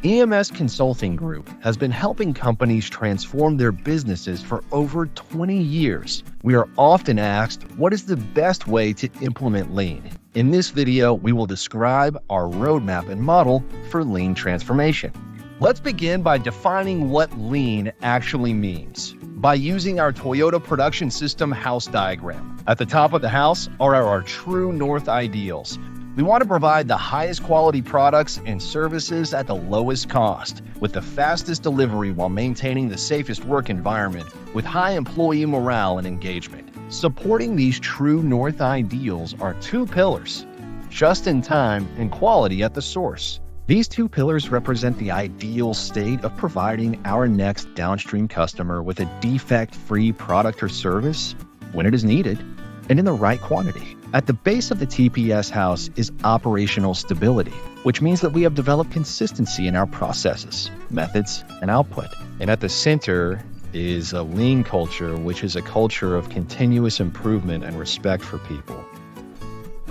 EMS Consulting Group has been helping companies transform their businesses for over 20 years. We are often asked, what is the best way to implement Lean? In this video, we will describe our roadmap and model for Lean transformation. Let's begin by defining what Lean actually means by using our Toyota Production System house diagram. At the top of the house are our true north ideals. We want to provide the highest quality products and services at the lowest cost, with the fastest delivery while maintaining the safest work environment with high employee morale and engagement. Supporting these true north ideals are two pillars: just in time and quality at the source. These two pillars represent the ideal state of providing our next downstream customer with a defect-free product or service when it is needed and in the right quantity. At the base of the TPS house is operational stability, which means that we have developed consistency in our processes, methods, and output. And at the center is a lean culture, which is a culture of continuous improvement and respect for people.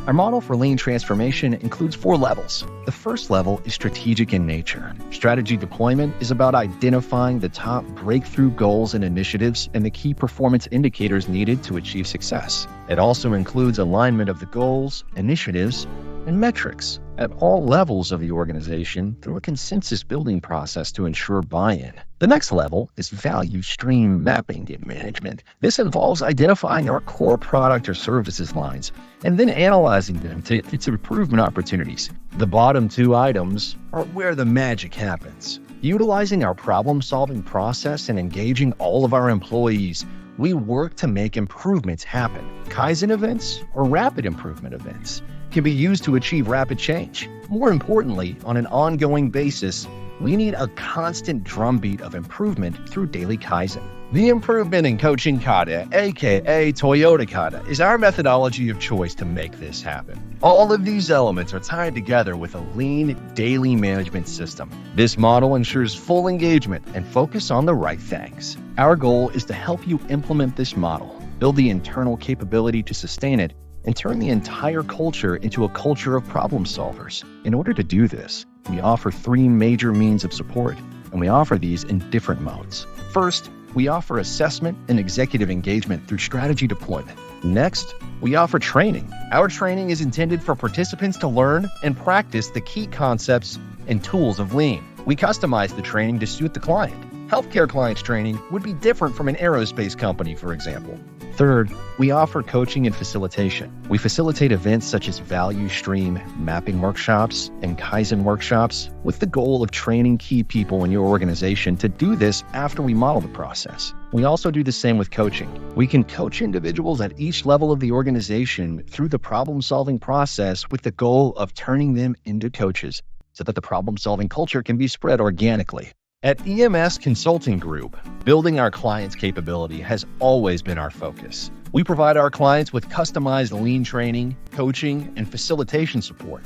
Our model for lean transformation includes 4 levels. The first level is strategic in nature. Strategy deployment is about identifying the top breakthrough goals and initiatives and the key performance indicators needed to achieve success. It also includes alignment of the goals, initiatives, and metrics at all levels of the organization through a consensus building process to ensure buy-in. The next level is value stream mapping and management. This involves identifying our core product or services lines and then analyzing them to its improvement opportunities. The bottom 2 items are where the magic happens. Utilizing our problem-solving process and engaging all of our employees, we work to make improvements happen. Kaizen events or rapid improvement events can be used to achieve rapid change. More importantly, on an ongoing basis, we need a constant drumbeat of improvement through daily Kaizen. The improvement in coaching kata, aka Toyota kata, is our methodology of choice to make this happen. All of these elements are tied together with a lean daily management system. This model ensures full engagement and focus on the right things. Our goal is to help you implement this model, build the internal capability to sustain it, and turn the entire culture into a culture of problem solvers. In order to do this, we offer 3 major means of support, and we offer these in different modes. First, we offer assessment and executive engagement through strategy deployment. Next, we offer training. Our training is intended for participants to learn and practice the key concepts and tools of Lean. We customize the training to suit the client. Healthcare clients training would be different from an aerospace company, for example. Third, we offer coaching and facilitation. We facilitate events such as value stream mapping workshops and Kaizen workshops with the goal of training key people in your organization to do this after we model the process. We also do the same with coaching. We can coach individuals at each level of the organization through the problem-solving process with the goal of turning them into coaches so that the problem-solving culture can be spread organically. At EMS Consulting Group, building our clients' capability has always been our focus. We provide our clients with customized lean training, coaching, and facilitation support,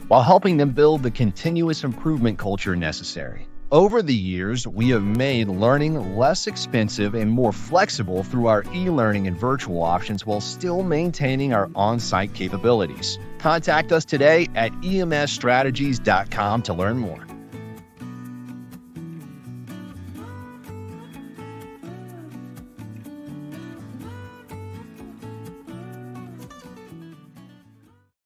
while helping them build the continuous improvement culture necessary. Over the years, we have made learning less expensive and more flexible through our e-learning and virtual options while still maintaining our on-site capabilities. Contact us today at emsstrategies.com to learn more.